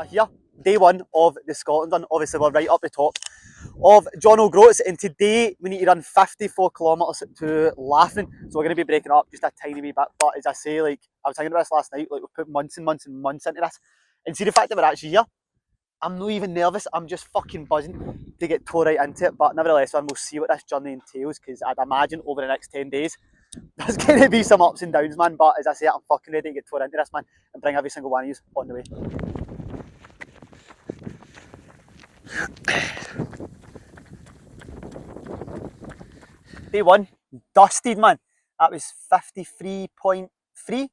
are here, day one of the Scotland run. Obviously we're right up the top of John O'Groats, and today we need to run 54 kilometres to Laughing, so we're going to be breaking up just a tiny wee bit. But as I say, like I was thinking about this last night, like we've put months and months and months into this, and see the fact that we're actually here, I'm not even nervous, I'm just fucking buzzing to get tore right into it. But nevertheless, we'll see what this journey entails, because I'd imagine over the next 10 days there's going to be some ups and downs, man. But as I say, I'm fucking ready to get tore into this, man, and bring every single one of you on the way. Day one, dusted, man. That was 53.3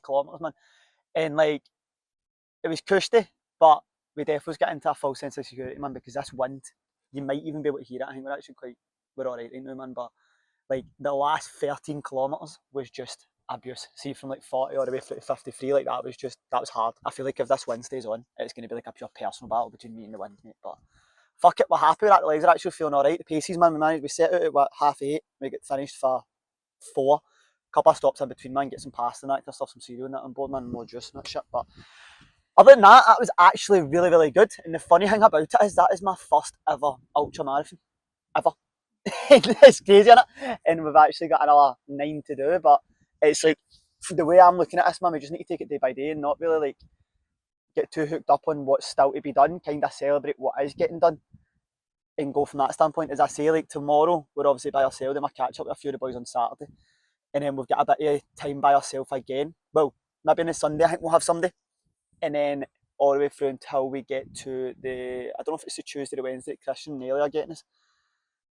kilometres, man. And like, it was cushy, but we definitely got into a false sense of security, man, because this wind, you might even be able to hear it. I think we're alright right now, man. But like the last 13 kilometres was just abuse. See, from like 40 all the way through to 53, like that was hard. I feel like if this wind stays on, it's going to be like a pure personal battle between me and the wind, mate. But fuck it, we're happy with that. The legs are actually feeling alright. The paces, man, we set out at what, 8:30. We get finished for 4. Couple of stops in between, man, get some pasta and that stuff, some cereal and that on board, man, more juice and that shit. But other than that, that was actually really, really good. And the funny thing about it is that is my first ever ultra marathon. Ever. It's crazy, isn't it? And we've actually got another 9 to do, but it's like, the way I'm looking at this, man, we just need to take it day by day and not really like get too hooked up on what's still to be done, kind of celebrate what is getting done and go from that standpoint. As I say, like tomorrow, we're obviously by ourselves, then we'll catch up with a few of the boys on Saturday. And then we've got a bit of time by ourselves again. Well, maybe on the Sunday, I think we'll have somebody. And then all the way through until we get to I don't know if it's the Tuesday or the Wednesday that Christian and Nelly are getting us.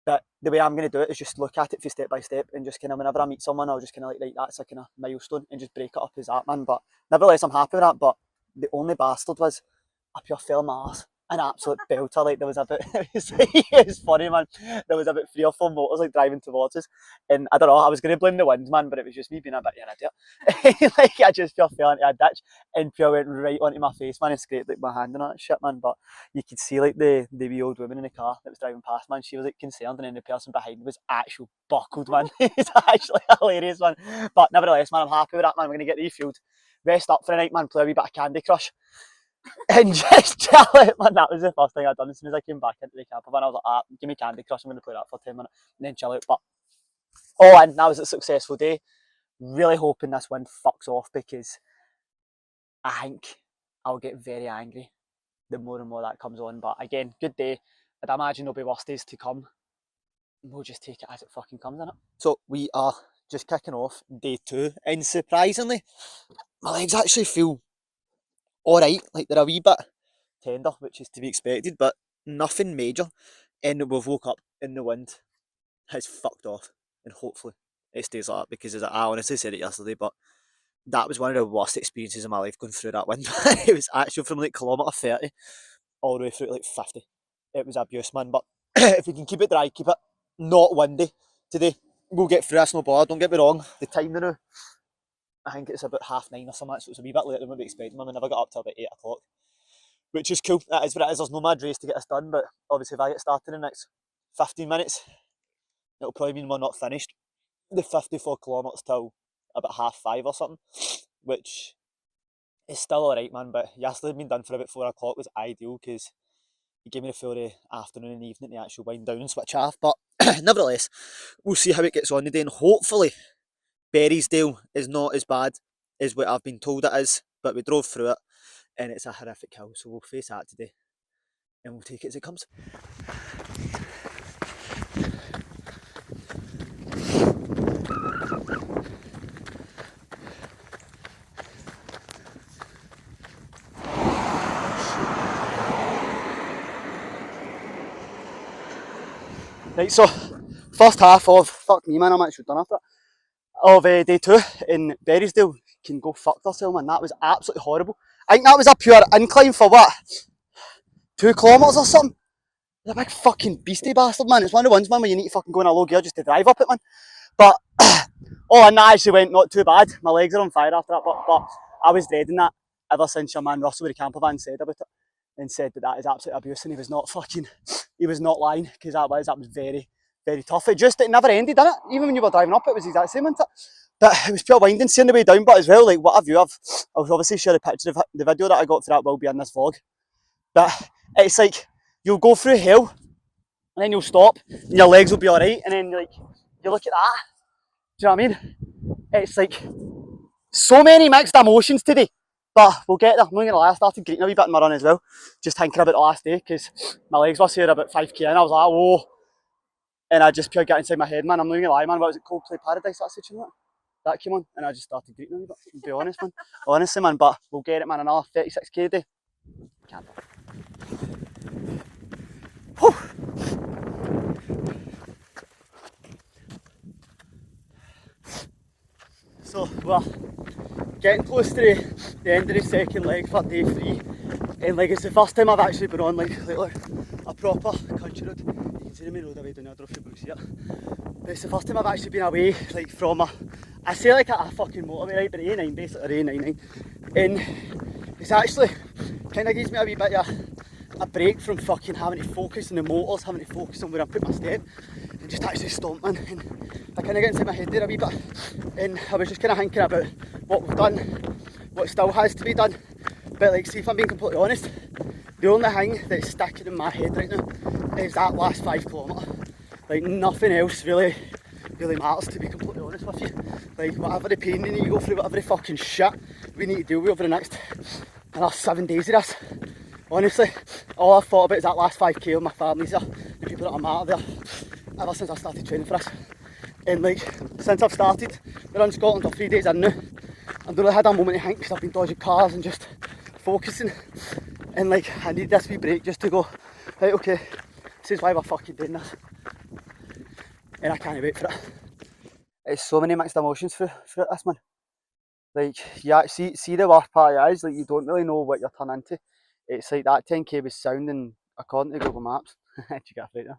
But the way I'm going to do it is just look at it for step by step and just kind of, whenever I meet someone, I'll just kind of like, right, that's a kind of milestone and just break it up as that, man. But nevertheless, I'm happy with that. But the only bastard was a pure film arse, an absolute belter. Like there was about, it's funny, man. There was about 3 or 4 motors like driving towards us, and I don't know. I was going to blame the wind, man, but it was just me being a bit of an idiot. Like I just pure fell into a ditch and pure went right onto my face, man, and scraped like my hand and all that shit, man. But you could see like the wee old woman in the car that was driving past, man. She was like concerned, and then the person behind was actually buckled, man. It's actually hilarious, man. But nevertheless, man, I'm happy with that, man. We're gonna get refueled, rest up for the night, man. Play a wee bit of Candy Crush. And just chill it, man. That was the first thing I'd done as soon as I came back into the camper van. I was like, give me Candy Crush, I'm going to play that for 10 minutes and then chill out. But all in, that was a successful day. Really hoping this wind fucks off, because I think I'll get very angry the more and more that comes on. But again, good day. I'd imagine there'll be worse days to come. We'll just take it as it fucking comes, innit? So we are just kicking off day 2, and surprisingly, my legs actually feel alright, like they're a wee bit tender, which is to be expected, but nothing major. And we've woke up and the wind has fucked off, and hopefully it stays like that, because as I honestly said it yesterday, but that was one of the worst experiences of my life, going through that wind. It was actually from like kilometre 30 all the way through to like 50. It was abuse, man. But if we can keep it dry, keep it not windy today, we'll get through this, no bother. Don't get me wrong, the time now, I think it's about 9:30 or something, so it's a wee bit later than what we expected. I never got up till about 8 o'clock, which is cool. That is what it is. There's no mad race to get us done, but obviously if I get started in the next 15 minutes, it'll probably mean we're not finished the 54 kilometres till about 5:30 or something, which is still alright, man. But yesterday being done for about 4 o'clock was ideal, because it gave me the full afternoon and evening to actually wind down and switch off. But nevertheless, we'll see how it gets on today, and hopefully Berriesdale is not as bad as what I've been told it is, but we drove through it and it's a horrific hill, so we'll face that today and we'll take it as it comes. Right, so first half of, fuck me, man, I'm actually done after of day 2 in Berriesdale can go fuck themselves, man. That was absolutely horrible. I think that was a pure incline for what, 2 kilometres or something. It's a big fucking beastie bastard, man. It's one of the ones, man, where you need to fucking go in a low gear just to drive up it, man. But and that actually went not too bad. My legs are on fire after that, but I was dreading that ever since your man Russell with the camper van said about it, and said that is absolute abuse, and he was not lying, because that was very, very tough. It never ended, didn't it? Even when you were driving up, it was the exact same, wasn't it? But it was pure winding, seeing the way down, but as well, like what a view. I'll obviously share a picture of the video that I got for that will be in this vlog. But it's like, you'll go through hell, and then you'll stop, and your legs will be alright, and then like, you look at that, do you know what I mean? It's like, so many mixed emotions today. But we'll get there. I'm not gonna lie, I started greeting a wee bit in my run as well. Just thinking about the last day, because my legs were saying about 5k and I was like, whoa. And I just pure got inside my head, man. I'm not gonna lie, man. What was it, Coldplay Paradise? That's the tune that came on, and I just started greeting a wee bit, to be honest, man. Honestly, man, but we'll get it, man. Another 36k a day. Can't do it. So, well, getting close to the end of the second leg for day 3, and like it's the first time I've actually been on like a proper country road. You can see the main road away down there, I don't know if you can see it. But it's the first time I've actually been away like from I say like a fucking motorway, right, but the A9 basically, the A99. And it's actually kind of gives me a wee bit of a break from fucking having to focus on the motors, having to focus on where I put my step, and just actually stomping. And I kind of get inside my head there a wee bit, and I was just kind of thinking about what we've done, what still has to be done. But like, see, if I'm being completely honest, the only thing that's sticking in my head right now is that last 5 kilometres. Like, nothing else really matters, to be completely honest with you. Like, whatever the pain you need to go through, whatever the fucking shit we need to deal with over the next 7 days of this. Honestly, all I've thought about is that last 5k with my families there, the people that I'm there, ever since I started training for this. And like, since I've started, we're in Scotland for 3 days in now. I've really had a moment to think because I've been dodging cars and just focusing. And like, I need this wee break just to go, right, okay, this is why we're fucking doing this. And I can't wait for it. It's so many mixed emotions for this, man. Like, yeah, see the worst part of it is, like, you don't really know what you're turning into. It's like that 10k was sounding, according to Google Maps, did you get it right there?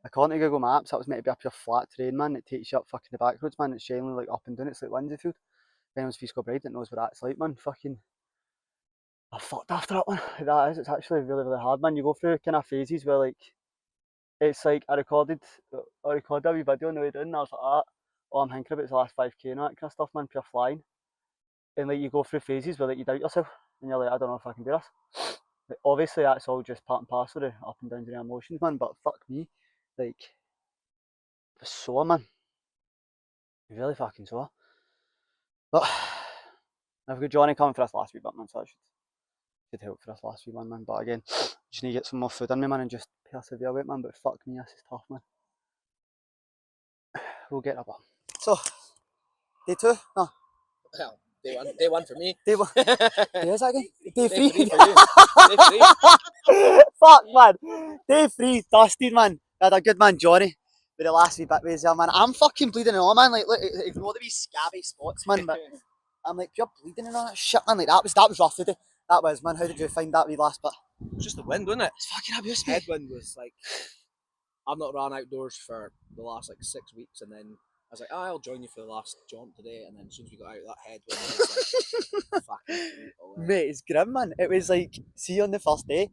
According to Google Maps, that was meant to be a pure flat terrain, man. It takes you up fucking the back roads, man. It's generally like up and down. It's like Lindsayfield. If anyone's Feast Bride that knows what that's like, man. Fucking, I fucked after that one. That is, it's actually really, really hard, man. You go through kind of phases where like, it's like I recorded a wee video on the way down, and I was like, all I'm thinking about is the last 5k and that kind of stuff, man. Pure flying. And like, you go through phases where like, you doubt yourself, and you're like, I don't know if I can do this. But obviously, that's all just part and parcel of the up and downs of the emotions, man. But fuck me, like, it was sore, man. Really fucking sore. But I've got Johnny coming for us last week, but man, so that should help for us last week, man. But again, just need to get some more food in me, man, and just persevere with it, man. But fuck me, this is tough, man. We'll get up. So, day 2? No. Well, day one for me. Day 1. Day is that again? Day 3. Day 3 for you. Day 3. Fuck, man. Day 3, dusted, man. We had a good man, Johnny, with the last wee bit with there, man. I'm fucking bleeding and all, man. Like, look, ignore the wee scabby spots, man. But I'm like, you're bleeding and all that shit, man. Like, that was rough today. That was, man. How did you find that wee last bit? It was just the wind, wasn't it? It's fucking abuse me. Headwind was like, I've not ran outdoors for the last like 6 weeks, and then I was like, I'll join you for the last jaunt today. And then as soon as we got out, that headwind was like, fucking brutal. Mate, it's grim, man. It was like, see, on the first day,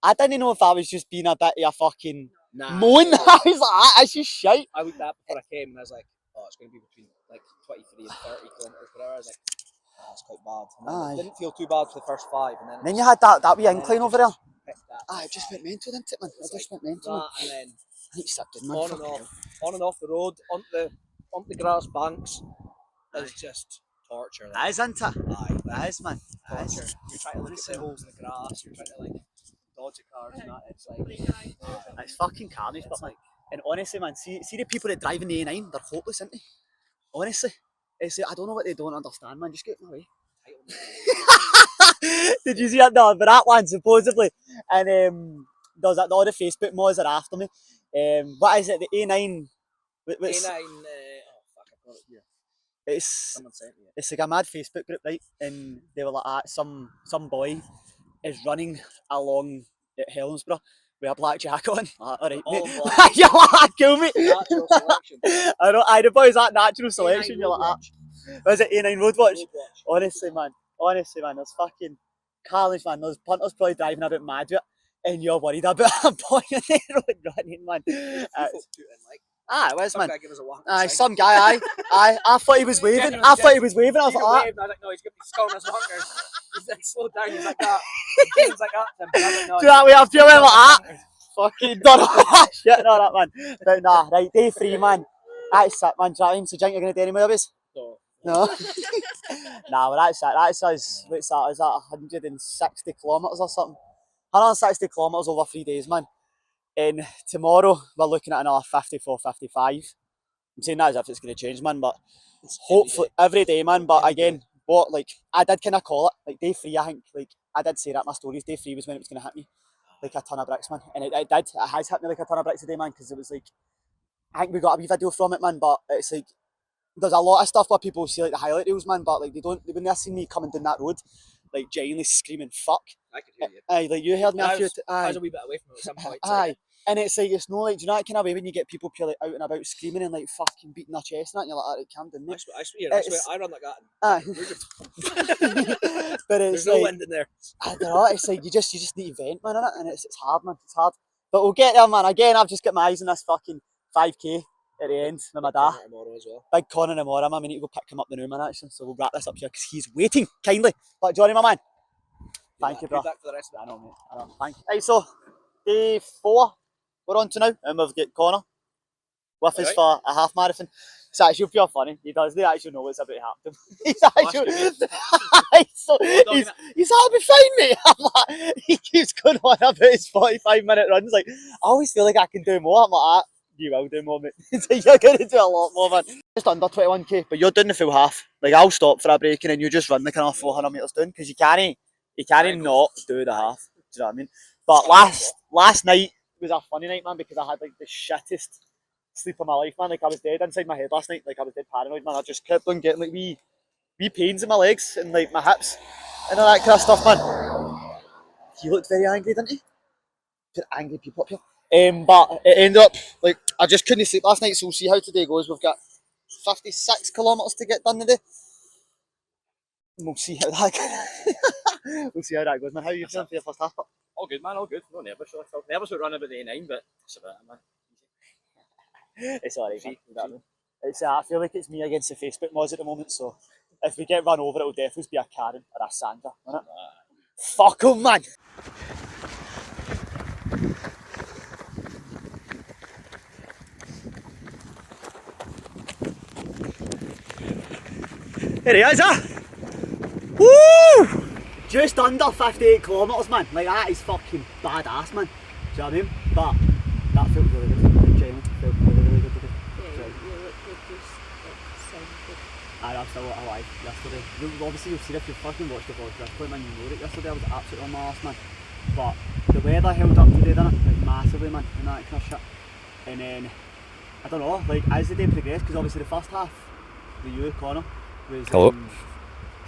I didn't know if I was just being a bit of a fucking moan. I was like, that's just shite. I looked up before I came, and I was like, oh, it's going to be between like 23 and 30 kilometres per hour. I was like, oh, that's quite bad. And it didn't feel too bad for the first 5, and then you had that wee incline over there. It just went mental, didn't it, man? It just went mental. And then I need to start doing, man. on and off the road, onto the grass banks, is just torture. That is, isn't it? Aye, that is, man. Torture. You're trying to look at the holes in the grass. You're trying to like dodge the cars and that. It's like it's fucking carnage, but like, and honestly, man, see the people that drive in the A9, they're hopeless, aren't they? Honestly, it's I don't know what they don't understand, man. Just get in the way. Did you see that? No, but that one supposedly, and does that all the Facebook mods are after me. What is it? The A9. A9. Oh fuck! I've got it here. Someone sent me it. It's like a mad Facebook group, right? And they were like, some boy is running along at Helensburgh with a black jacket on. All right, mate. You're like, kill me. Natural selection. I know. The boys that natural selection. You're like, was it A9 Roadwatch? Honestly, man. There's fucking carnage, man. Those punters probably driving a bit mad with it, and you're worried about a boy on the road running, man. Aye, where's Some man? guy give us a walk. Aye, some guy, aye. I thought he was waving. I thought he was waving. I was like, ah. I was like, no, he's calling us honkers. He's like, slow down. He's like that. He's like that. I was like, no, Do you know what we have to do like that? honkers. Fucking done all that shit and all that, man. But nah, right, day 3, man. That's it, man. Do you know what I mean? So do you think you're going to do any more of this? No. No? Nah, well, that's it. That's us. What's that? Is that 160 kilometres or something? 160 kilometres over 3 days, man. And tomorrow, we're looking at another 54, 55. I'm saying that as if it's going to change, man, but hopefully every day, man. But again, what, like, I did kind of call it, like, day 3, I think, like, I did say that in my stories, day 3 was when it was going to hit me. Like a ton of bricks, man. And it did. It has hit me like a ton of bricks today, man, because it was like, I think we got a wee video from it, man, but it's like, there's a lot of stuff where people see like the highlight reels, man, but like when they see me coming down that road, like genuinely screaming fuck. I could hear you. Aye, like you heard me a few I was a wee bit away from it at some point. aye. And it's like, it's no like, do you know that kind of way when you get people pure like out and about screaming and like fucking beating their chest and that, and you're like, alright, calm down, mate. I swear, I run like that. Aye. But it's There's no like, wind in there. I don't know, it's like you just need to vent, man, innit? And it's hard, man, it's hard. But we'll get there, man. Again, I've just got my eyes on this fucking 5k at the end with my dad. Tomorrow as well. Big Connor tomorrow, man. We need to go pick him up the new man, actually. So we'll wrap this up here because he's waiting kindly. But Johnny, my man. Thank you, bro. Back for the rest of it. I know, mate. I know. Thank you. Right, so day 4 we're on to now, and we've got Connor with us for a half marathon. It's actually pure funny. He doesn't actually know what's about to happen. He's actually he's happy fine, mate. I'm like, he keeps going on about his 45-minute runs. Like, I always feel like I can do more. I'm like, ah, you will do more, mate. You're going to do a lot more, man. Just under 21k, but you're doing the full half. Like, I'll stop for a break and then you just run the kind of 400 metres down because you can't not do the half. Do you know what I mean? But last night was a funny night, man, because I had like the shittest sleep of my life, man. Like, I was dead inside my head last night. Like, I was dead paranoid, man. I just kept on getting like wee pains in my legs and like my hips and all that kind of stuff, man. He looked very angry, didn't he? Angry people up here. But it ended up like I just couldn't sleep last night. So we'll see how today goes. We've got 56 kilometres to get done today. And we'll see how that we'll see how that goes, man. How are you feeling for your first half? All good, man. All good. No nervous. Nervous about running about the A9, but it's about it, man. It's alright, man. It's I feel like it's me against the Facebook mods at the moment. So if we get run over, it'll definitely be a Karen or a Sandra, won't it? Fuck 'em, man. Here he is, Woo! Just under 58 kilometres, man. Like, that is fucking badass, man. Do you know what I mean? But that felt really good. Genuinely felt really good today. Yeah, you look good, just sound good. I'm still alive yesterday. Obviously, you've seen if you've fucking watched the vlog at this point, man, you know that yesterday I was absolutely on my arse, man. But the weather held up today, didn't it? Like, massively, man, and that kind of shit. And then, I don't know, like, as the day progressed, because obviously the first half with you, Connor, was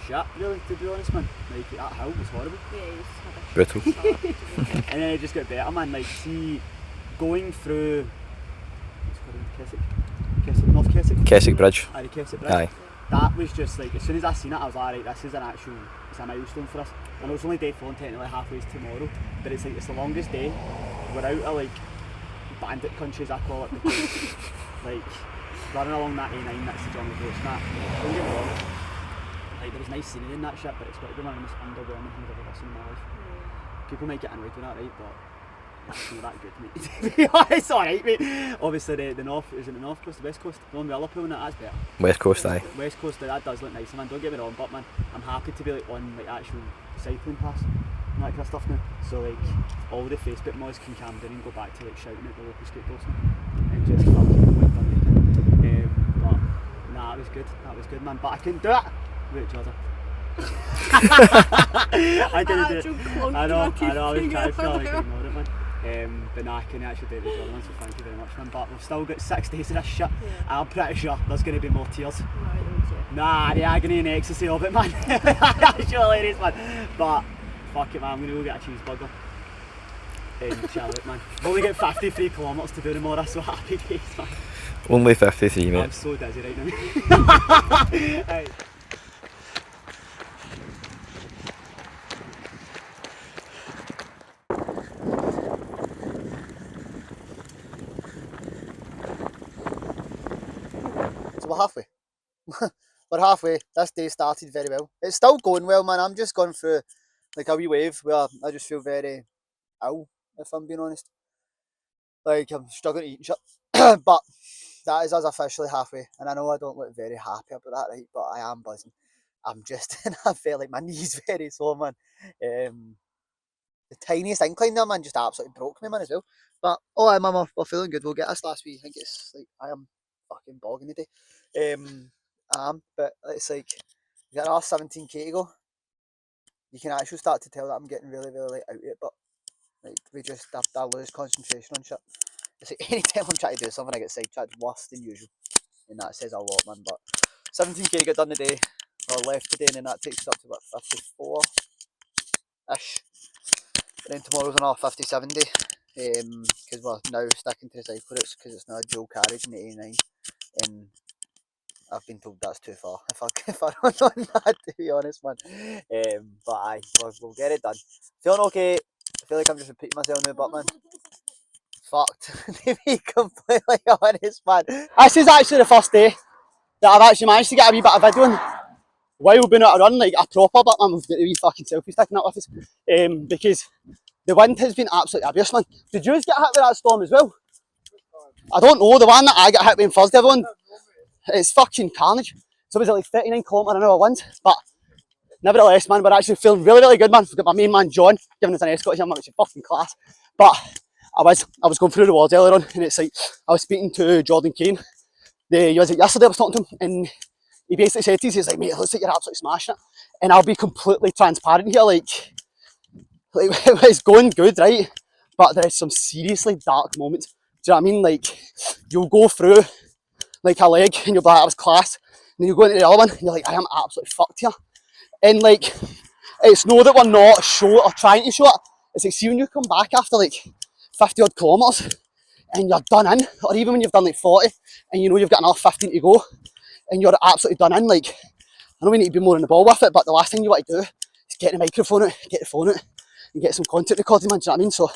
shit, really, to be honest, man. Like, that hill was horrible. Yeah, you just had a Brutal. And then it just got better, man. Like, see, going through, what's it called, Keswick? North Keswick? Keswick Bridge. Aye, the Keswick Bridge. Aye. That was just like, as soon as I seen it, I was like, alright, this is it's a milestone for us. I know it's only day 4 and technically halfway tomorrow, but it's like, it's the longest day. We're out of like, bandit countries, I call it, because like, running along that A9, that's the jungle road, that, don't get me wrong, like, there was nice scenery in that shit, but it's got to be one of the most underwhelming things I've ever seen in my life. People might get annoyed with that, right, but it's not that good, mate. It's alright, mate. Obviously, the north, is it the north coast, the west coast? The one with Liverpool and that's better. West Coast, aye. West coast, that does look nice, man. Don't get me wrong, but man, I'm happy to be like on like actual cycling paths and that kind of stuff now. So like, all the Facebook mods can calm down and go back to like shouting at the local skateboardsmen and just fucking wait on it. But nah, it was good. That was good, man. But I couldn't do it. Wait, Jordan. I couldn't do it. I know. I was trying to feel like ignore it, man. But nah, I couldn't actually do it with Jordan, so thank you very much, man. But we've still got 6 days of this shit. Yeah. I'm pretty sure there's going to be more tears. Nah, the agony and ecstasy of it, man. That's hilarious, man. But fuck it, man. I'm going to go get a cheeseburger and chill out, man. We've only got 53 kilometres to do tomorrow, so happy days, man. Only 53, mate. I'm so dizzy right now. Right. halfway. We're halfway. This day started very well. It's still going well, man. I'm just going through like a wee wave where I just feel very ill, if I'm being honest. Like I'm struggling to eat and shit. But that is us officially halfway. And I know I don't look very happy about that, right? But I am buzzing. I'm just, and I feel like my knee's very sore, man. The tiniest incline there, man, just absolutely broke me, man, as well. But, oh, man, we're feeling good. We'll get us last week. I think it's like, I am fucking bogging today. But it's like, we got our 17k to go. You can actually start to tell that I'm getting really, really out of it, but like, we just, I lose concentration on shit. It's like, anytime I'm trying to do something, I get sidetracked worse than usual. And that says a lot, man, but 17k got done today, or left today, and then that takes us up to, what, 54-ish. And then tomorrow's another 57 day, because we're now sticking to the cycle routes, because it's not a dual carriage in the 89, and I've been told that's too far, if I run on that, to be honest, man. But aye, we'll get it done. Feeling okay. I feel like I'm just repeating myself now, but man, fucked, to be completely honest, man. This is actually the first day that I've actually managed to get a wee bit of video in while being out to run, like a proper bit, man. We've got a wee fucking selfie sticking up with us, because the wind has been absolutely abuse, man. Did you get hit with that storm as well? I don't know, the one that I got hit with on Thursday, everyone, it's fucking carnage. So it was like 39 km/h wind, but nevertheless, man, we're actually feeling really, really good, man. We've got my main man, John, giving us an escort here, man, which is fucking class. But I was going through the walls earlier on, and it's like, I was speaking to Jordan Kane, yesterday I was talking to him, and he basically said to us, he's like, mate, it looks like you're absolutely smashing it. And I'll be completely transparent here, like it's going good, right? But there's some seriously dark moments. Do you know what I mean? Like, you'll go through like a leg and you'll be like, that was class. And then you go into the other one and you're like, I am absolutely fucked here. And like, it's no that we're not show or trying to show it. It's like, see when you come back after like 50 odd kilometres and you're done in, or even when you've done like 40 and you know you've got another 15 to go and you're absolutely done in, like, I know we need to be more on the ball with it, but the last thing you want to do is get the microphone out, get the phone out, and get some content recording, man. Do you know what I mean? So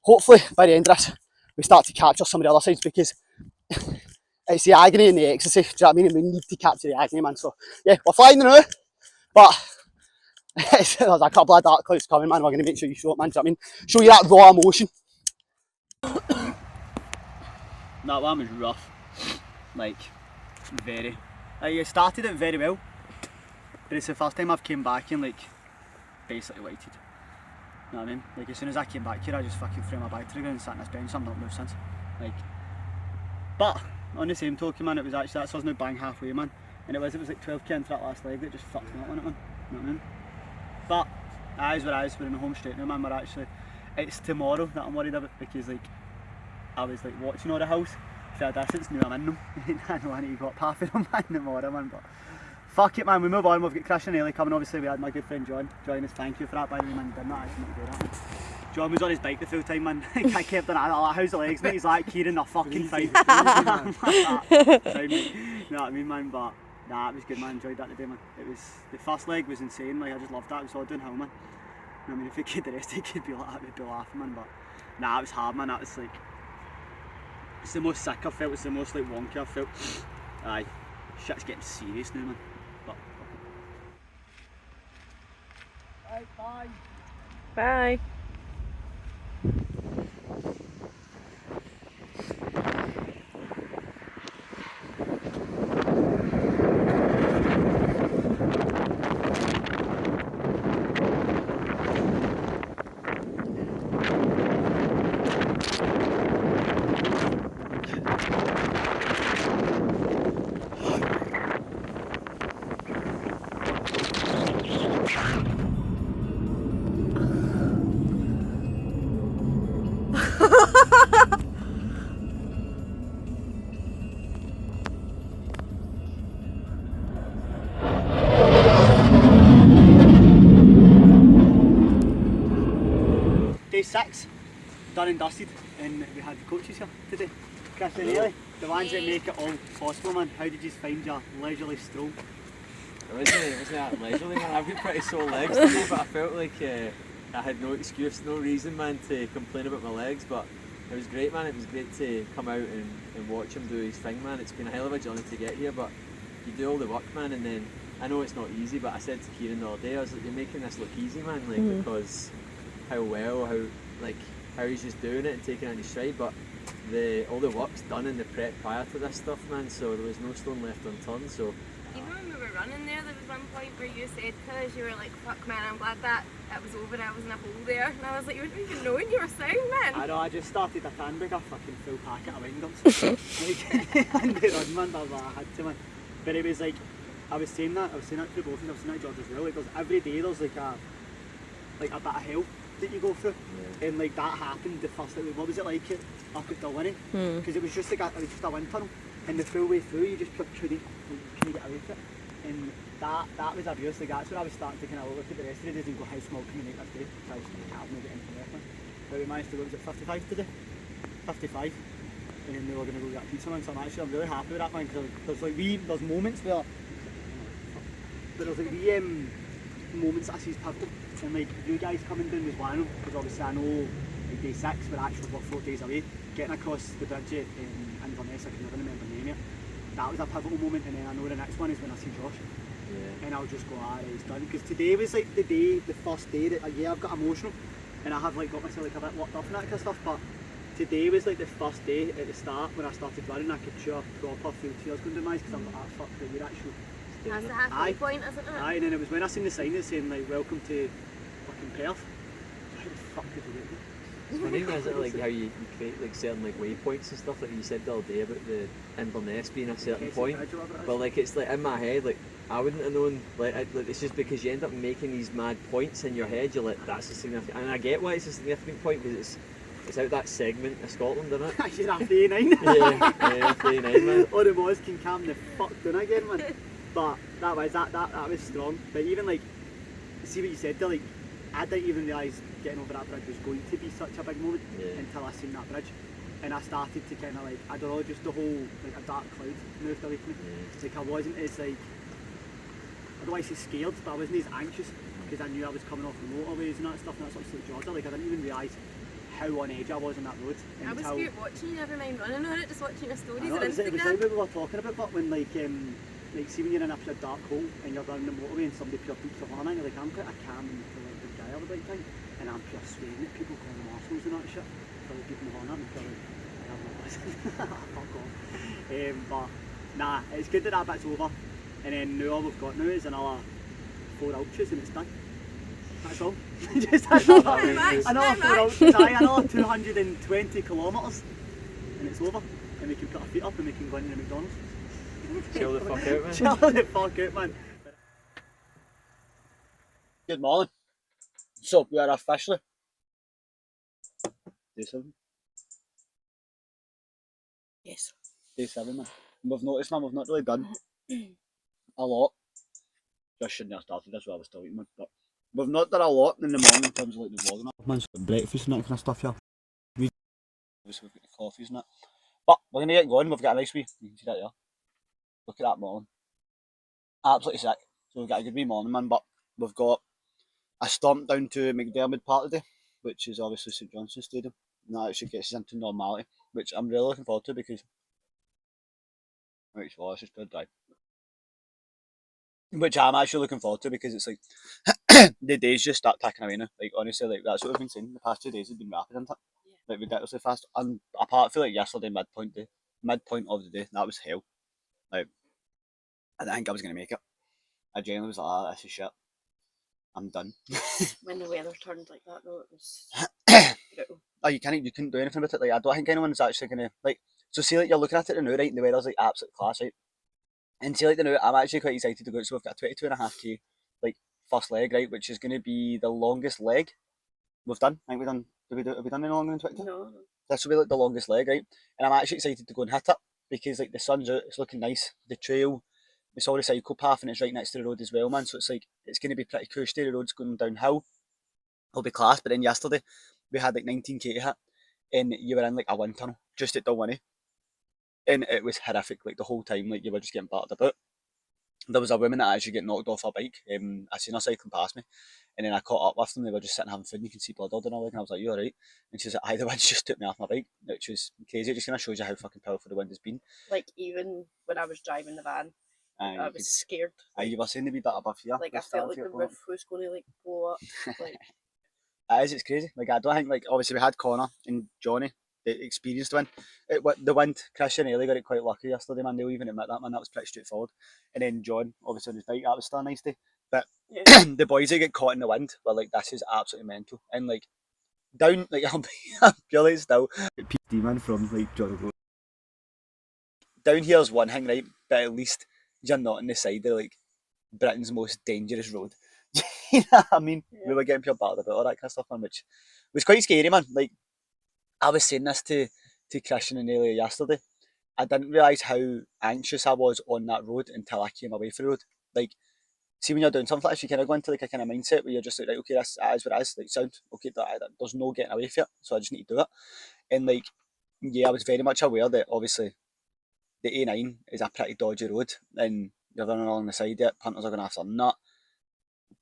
hopefully by the end of this, we start to capture some of the other sides, because it's the agony and the ecstasy. Do you know what I mean? And we need to capture the agony, man. So yeah, we're flying now, but there's a couple of dark clouds coming, man. We're going to make sure you show it, man. Do you know what I mean? Show you that raw emotion. That one was rough. Like, very. It started it very well, but it's the first time I've came back and like basically waited. You know what I mean? Like, as soon as I came back here, I just fucking threw my bag to the ground and sat on this bench. I've not moved since. Like, but on the same token, man, it was actually, that's us now bang halfway, man. And it was like 12k into that last leg that just fucked me up on it, man. You know what I mean? But eyes were eyes. We're in the home straight now, man. We're actually, it's tomorrow that I'm worried about, because like I was like watching all the hills for a distance, knew I'm in them. I know I need to go up half of them, man, tomorrow, man. But fuck it, man, we move on. We've got Christian and Ellie coming. Obviously, we had my good friend John join us. Thank you for that, by the way, man. You did not actually need to do that, man. John was on his bike the full time, man. I kept on it. Like, how's the legs, mate? He's like, Kieran, they're fucking fine. You know what I mean, man? But nah, it was good, man. Enjoyed that today, man. It was, the first leg was insane. Like, I just loved that. It was all downhill, man. I mean, if it could, the rest it could be like, we'd be laughing, man. But nah, it was hard, man. That was like, it's the most sick I felt. It's the most like wonky I felt. Aye, shit's getting serious now, man. But okay. Bye. Bye. Day 6, done and dusted, and we had the coaches here today. Chris and Ellie, the ones that make it all possible, man. How did you find your leisurely stroll? It wasn't that leisurely, man. I've got pretty sore legs today, but I felt like I had no excuse, no reason, man, to complain about my legs. But it was great, man. It was great to come out and watch him do his thing, man. It's been a hell of a journey to get here, but you do all the work, man, and then I know it's not easy, but I said to Kieran the other day, I was like, you're making this look easy, man, like because how he's just doing it and taking it in his stride, but all the work's done in the prep prior to this stuff, man, so there was no stone left unturned. So even when we were running there was one point where you said to us, you were like, fuck man, I'm glad that it was over, I was in a hole there. And I was like, you wouldn't even know you were sound, man. I know, I just started a can big, a fucking full packet of wind-ups. And they run, man, but I had to, man. But it was like, I was saying that to the both of you, I was saying that to George as well, like there's every day there's like a bit of hell that you go through, and like that happened the first, like, what was it like up at Dalwhinnie? Because it was just like it was just a wind tunnel, and the full way through you just kept shooting, you couldn't get away from it, and that was abuse. Like that's where I was starting to kind of look at the rest of the days and go, how small can you make this day? Try to can't get into the airplane. But we managed to go, was it 55 today? 55. And then we were going to go get a pizza, man, so I'm really happy with that, man, because there's moments where, but there's like moments that I see as pivotal, and like you guys coming down was one of them, because obviously I know like day 6 we're actually 4 days away, getting across the bridge at Inverness, I can never remember the name yet. That was a pivotal moment, and then I know the next one is when I see Josh. And I'll just go, alright, it's done. Because today was like the first day that, I've got emotional, and I have like got myself like a bit worked up and that kind of stuff, but today was like the first day at the start when I started running, I could show proper full tears going down my eyes, because I'm like, ah, fuck, you're actually... That's the halfway point, isn't it? Aye, and then it was when I seen the sign that saying like, welcome to fucking Perth. How the fuck did you get there? it's funny, isn't it, like how you create like certain like waypoints and stuff, like you said the other day about the Inverness being a certain point, but like it's like in my head, like I wouldn't have known, like it's just because you end up making these mad points in your head, you're like, that's a significant, and I get why it's a significant point, because it's out that segment of Scotland, isn't it? You're after A9. yeah, after A9, man. All the boys can calm the fuck down again, man. But that was strong. But even like, see what you said there, like, I didn't even realise getting over that bridge was going to be such a big moment until I seen that bridge. And I started to kind of like, I don't know, just the whole, like a dark cloud moved away from me. Like I wasn't as like, I don't want to say scared, but I wasn't as anxious, because I knew I was coming off the motorways and that stuff, and that's what like Georgia, like I didn't even realise how on edge I was on that road. I was scared watching you, never mind running on it, just watching your stories on it was like Instagram. what we were talking about, but when like see when you're in a dark hole and you're running the motorway and somebody pure beeps the horn, and you're like, I'm quite a calm and collected guy all the right time, and I'm pure swearing at people, calling them arseholes and that shit, for like beeping the horn at me, pure like, I have no listen. Fuck off. But nah, it's good that that bit's over, and then now all we've got now is another 4 ultras and it's done. That's all. Just another 4 ultras, another 220 kilometres, and it's over, and we can put our feet up and we can go into the McDonald's. Chill the fuck out, man. Chill the fuck out, man. Good morning. So, we are officially day 7. Yes. Day 7, man. And we've noticed, man, we've not really done a lot. Just shouldn't have started this while I was talking, man. But we've not done a lot in the morning in terms of like the vlogging. Man, so breakfast and that kind of stuff here. Obviously, we've got the coffees and that. But we're going to get going. We've got a nice wee, you can see that there. Look at that morning. Absolutely sick. So we've got a good wee morning, man. But we've got a stomp down to McDermott Park today, which is obviously St Johnstone Stadium. And that actually gets us into normality, which I'm really looking forward to, because it's just good drive. Which I'm actually looking forward to, because it's like the days just start ticking away now. Like honestly, like that's what we've been saying. The past 2 days have been rapid, isn't it? Like ridiculously fast. And apart from like yesterday midpoint of the day, that was hell. Like I didn't think I was gonna make it. I genuinely was like, ah, this is shit. I'm done. When the weather turned like that, though, it was brutal. Oh, you couldn't do anything about it. Like I don't think anyone's actually gonna like. So see, like you're looking at it now, right? And the weather's like absolute class, right? And see, like the now, I'm actually quite excited to go. So we've got a 22.5k like first leg, right, which is gonna be the longest leg we've done. I think we've done. Have we done any longer than 22? No. This will be like the longest leg, right? And I'm actually excited to go and hit it, because like the sun's out, it's looking nice. The trail, it's all the cycle path, and it's right next to the road as well, man. So it's like it's going to be pretty cushy. The road's going downhill. It'll be class. But then yesterday we had like 19k to hit, and you were in like a wind tunnel just at Dalwhinnie, and it was horrific. Like the whole time, like you were just getting battered about. There was a woman that actually got knocked off her bike. I seen her cycling past me, and then I caught up with them. They were just sitting having food, and you can see blood all down her leg. And I was like, "You alright?" And she was like, "Aye, the wind just took me off my bike," which was crazy. It just kind of shows you how fucking powerful the wind has been. Like, even when I was driving the van, Aye, I you was could- scared. aye, you were saying the wee bit above here. Like the I felt stars like get the blown up. roof was going to like blow up. Like It is, it's crazy. Like I don't think like obviously we had Connor and Johnny, the experienced one. The wind, Christian Ailey got it quite lucky yesterday, man. They'll even admit that, man. That was pretty straightforward. And then John, obviously on his bike, that was still a nice day. But yeah. the boys that get caught in the wind were like, this is absolutely mental. And like down, like I'm purely still PD man from like John Road. Down here's one thing, right? But at least you're not on the side of like Britain's most dangerous road. You know what I mean? Yeah. We were getting pure battered about all that kind of stuff, man, which was quite scary, man. Like I was saying this to Christian and Elliot yesterday. I didn't realise how anxious I was on that road until I came away from the road. Like, see when you're doing something like this, you kind of go into like a kind of mindset where you're just like, right, okay, this is what it is. Like, sound okay, there's no getting away from it, so I just need to do it. And like, yeah, I was very much aware that obviously the A9 is a pretty dodgy road, and you're running along the side of it. Punters are going to have some nut.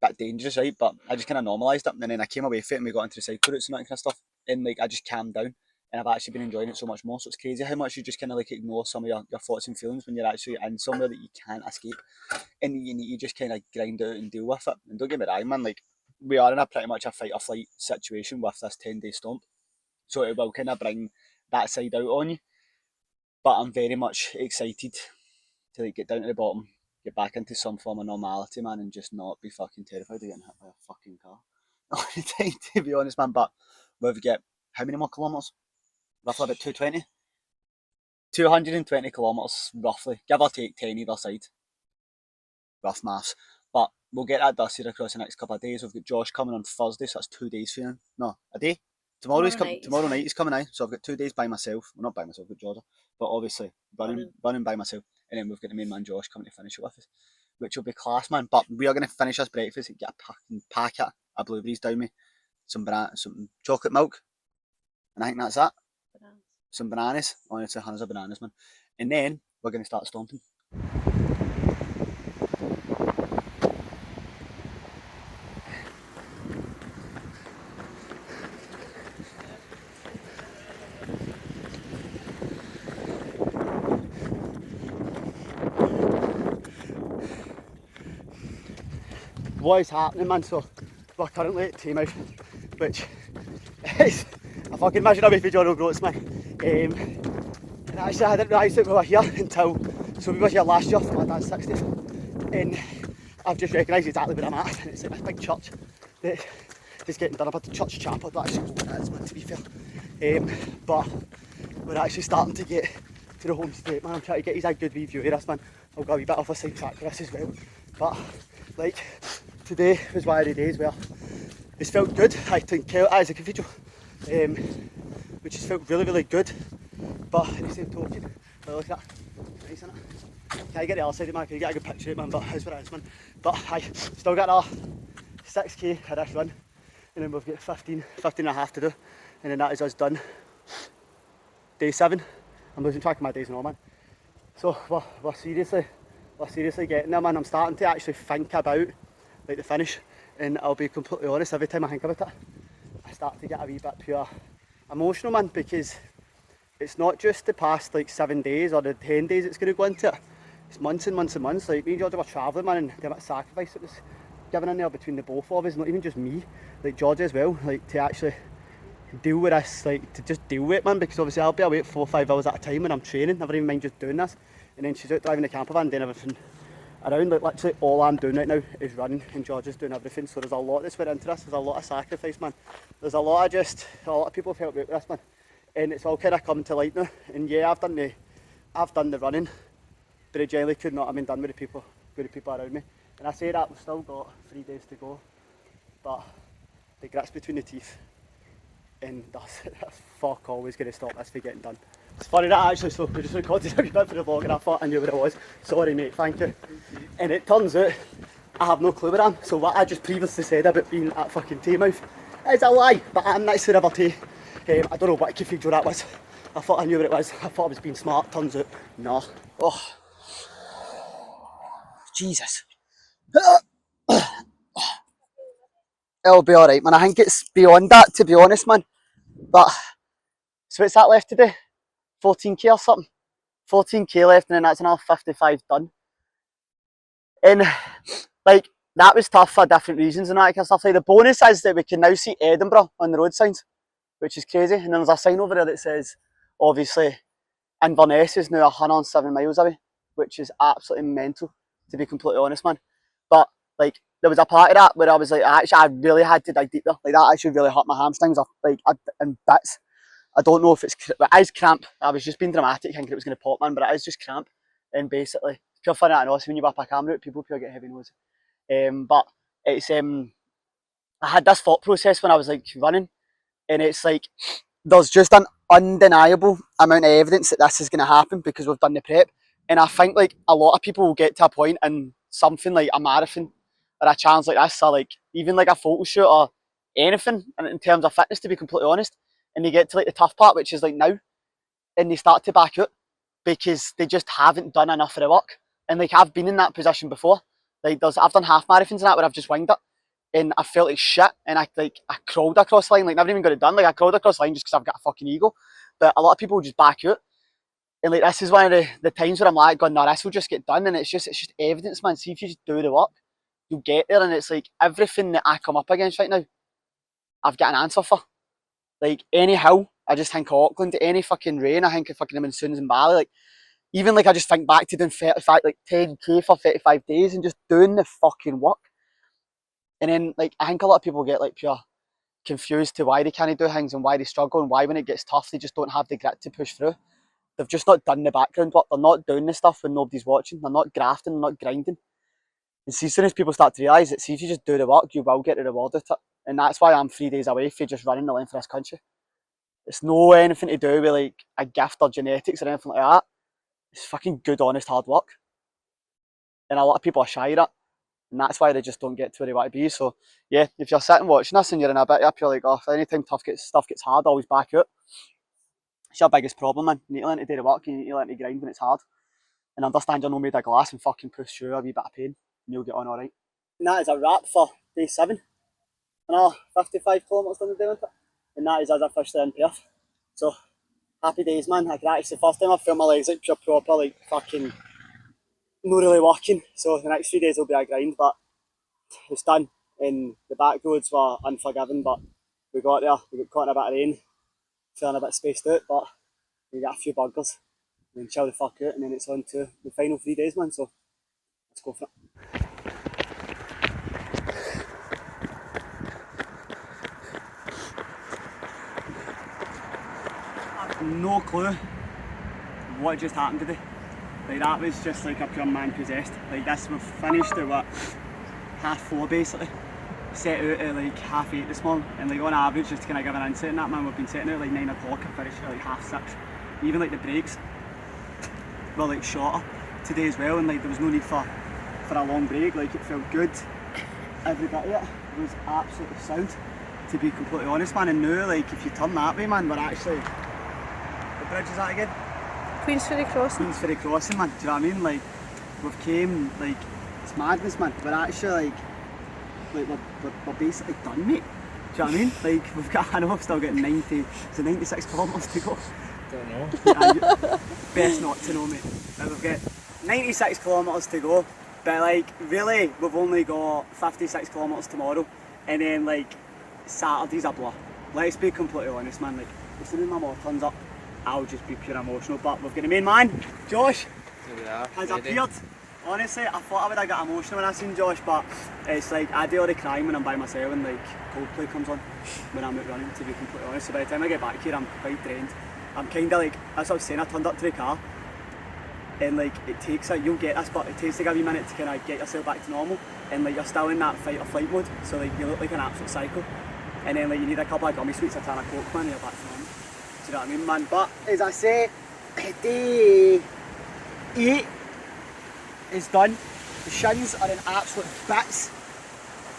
Bit dangerous, right? But I just kind of normalised it, and then I came away from it, and we got into the cycle routes and that kind of stuff, and like I just calmed down, and I've actually been enjoying it so much more. So it's crazy how much you just kind of like ignore some of your thoughts and feelings when you're actually in somewhere that you can't escape, and you need to just kind of grind out and deal with it. And don't get me wrong, man, like we are in a pretty much a fight or flight situation with this 10-day stomp, so it will kind of bring that side out on you. But I'm very much excited to like get down to the bottom, get back into some form of normality, man, and just not be fucking terrified of getting hit by a fucking car all the time, to be honest, man. But we've got how many more kilometres? Roughly about 220. 220 kilometres, roughly, give or take 10 either side. Rough maths. But we'll get that dusted across the next couple of days. We've got Josh coming on Thursday, so that's 2 days for him. No, a day. Tomorrow night he's coming out, so I've got 2 days by myself. Well, not by myself, with Georgia, but obviously running by myself. And then we've got the main man Josh coming to finish it with us, which will be class, man. But we are going to finish this breakfast and get a fucking packet of blueberries down me, some chocolate milk, and I think that's that. Bananas. Some bananas, honestly, hundreds of bananas, man. And then we're going to start stomping. What is happening, man? So we're currently at Taymouth, which is a fucking mission away for John O'Groats, man. And actually I didn't realise that we were here until, so we were here last year for my dad's 60th, and I've just recognised exactly where I'm at, and it's like this big church that is getting done up at the church chapel. I don't actually know what it is, man, to be fair. But we're actually starting to get to the home state, man. I'm trying to get his a good wee view of this, man. I've got a wee bit of a side track for this as well. But like, today was one of the days where it's felt good. I think as a cathedral, which has felt really, really good. But in the same token, well, look at that, nice, isn't it? Can I get the other side of it, man? Can you get a good picture of it, man? But that's what it is, man. But I still got our 6k for this run, and then we've got 15 and a half to do, and then that is us done. Day 7. I'm losing track of my days and all, man. So we're seriously getting there, man. I'm starting to actually think about like the finish, and I'll be completely honest, every time I think about it, I start to get a wee bit pure emotional, man, because it's not just the past like 7 days or the 10 days it's going to go into it. It's months and months and months. Like me and Georgia were travelling, man, and the amount of sacrifice that was given in there between the both of us, not even just me, like Georgia as well, like to actually deal with this, like to just deal with it, man, because obviously I'll be awake 4 or 5 hours at a time when I'm training, never even mind just doing this, and then she's out driving the camper van doing everything around. Like literally all I'm doing right now is running, and Georgia's doing everything, so there's a lot that's went into this. There's a lot of sacrifice, man. There's a lot of people have helped me out with this, man, and it's all kind of come to light now. And yeah, I've done the running, but I generally could not have been done with the people around me. And I say that we've still got 3 days to go, but the grit's between the teeth, and that's fuck always going to stop this from getting done. It's funny that actually, so we just recorded a wee bit for the vlog and I thought I knew what it was. Sorry mate, thank you. And it turns out I have no clue where I am, so what I just previously said about being at fucking Taymouth is a lie, but I'm next to the River Tay. I don't know what cathedral that was. I thought I knew what it was. I thought I was being smart, turns out, no. Oh, Jesus. It'll be alright, man. I think it's beyond that, to be honest, man. But, so what's that left to do? 14k or something? 14k left, and then that's another 55 done. And like that was tough for different reasons and that kind of stuff. Like the bonus is that we can now see Edinburgh on the road signs, which is crazy. And then there's a sign over there that says, obviously, Inverness is now 107 miles away, which is absolutely mental, to be completely honest, man. But like there was a part of that where I was like, I really had to dig deep there. Like that actually really hurt my hamstrings up like in bits. I don't know if it is cramp. I was just being dramatic thinking it was going to pop, man, but it is just cramp. And basically, pure fun at us when you whip a camera out, people pure get heavy nose. But it's I had this thought process when I was like running, and it's like there's just an undeniable amount of evidence that this is going to happen because we've done the prep. And I think like a lot of people will get to a point in something like a marathon or a challenge like this, or like even like a photo shoot or anything in terms of fitness, to be completely honest. And they get to like the tough part, which is like now, and they start to back out because they just haven't done enough of the work. And like I've been in that position before. Like I've done half marathons and that where I've just winged it, and I felt like shit, and I crawled across the line, like never even got it done. Like I crawled across the line just because I've got a fucking ego. But a lot of people just back out, and like this is one of the times where I'm like, going, no, this will just get done, and it's just evidence, man. See if you just do the work, you'll get there. And it's like everything that I come up against right now, I've got an answer for. Like any hill, I just think of Auckland. Any fucking rain, I think of fucking monsoons in Bali. Like even like I just think back to doing 35, like 10k for 35 days and just doing the fucking work. And then like I think a lot of people get like pure confused to why they can't do things and why they struggle and why when it gets tough they just don't have the grit to push through. They've just not done the background work. They're not doing the stuff when nobody's watching. They're not grafting. They're not grinding. And see, as soon as people start to realise that, see if you just do the work, you will get the reward of it. And that's why I'm 3 days away from just running the length of this country. It's no anything to do with like a gift or genetics or anything like that. It's fucking good, honest, hard work. And a lot of people are shy of it. And that's why they just don't get to where they want to be. So yeah, if you're sitting watching us and you're in a bit up, you're like, oh, anytime stuff gets hard, always back out. It's your biggest problem, man. You need to learn to do the work, you need to learn to grind when it's hard. And understand you're not made of glass and fucking push through a wee bit of pain and you'll get on alright. And that is a wrap for day 7. Another 55 kilometres done the day, and that is us officially in Perth. So happy days, man. I can actually, it's the first time I've felt my legs like pure proper, like fucking not really working. So the next 3 days will be a grind, but it's done. And the back roads were unforgiving, but we got there. We got caught in a bit of rain, feeling a bit spaced out, but we got a few burgers and then chill the fuck out, and then it's on to the final 3 days, man. So let's go for it. I've no clue what just happened today. Like that was just like a pure man possessed. Like this, we've finished at what, 4:30 basically. Set out at like 8:30 this morning, and like on average, just to kind of give an insight in that, man, we've been setting out like 9 o'clock and finished at like 6:30. Even like the breaks were like shorter today as well, and like there was no need for a long break. Like it felt good. Every bit of it was absolutely sound, to be completely honest, man. And now, like if you turn that way, man, we're actually, what bridge is that again? Queensferry Crossing. Queensferry Crossing, man. Do you know what I mean? Like we've came, like it's madness, man. We're actually like we're basically done, mate. Do you know what I mean? Like we've got, I know I've still got 96 kilometres to go. Don't know. Best not to know, mate. But we've got 96 kilometres to go, but like really we've only got 56 kilometres tomorrow, and then like Saturday's a blur. Let's be completely honest, man. Like as soon as my mom turns up, I'll just be pure emotional. But we've got the main man, Josh, has appeared. Honestly, I thought I would have got emotional when I seen Josh, but it's like I do all the crying when I'm by myself and like Coldplay comes on when I'm out running, to be completely honest. So by the time I get back here, I'm quite drained. I'm kind of like, as I was saying, I turned up to the car and like it takes, you'll get this, but it takes like a wee minute to kind of get yourself back to normal, and like you're still in that fight or flight mode, so like you look like an absolute psycho, and then like you need a couple of gummy sweets, a ton of coke, man, and you're back to normal. Do you know what I mean, man? But as I say, day 8 is done. The shins are in absolute bits.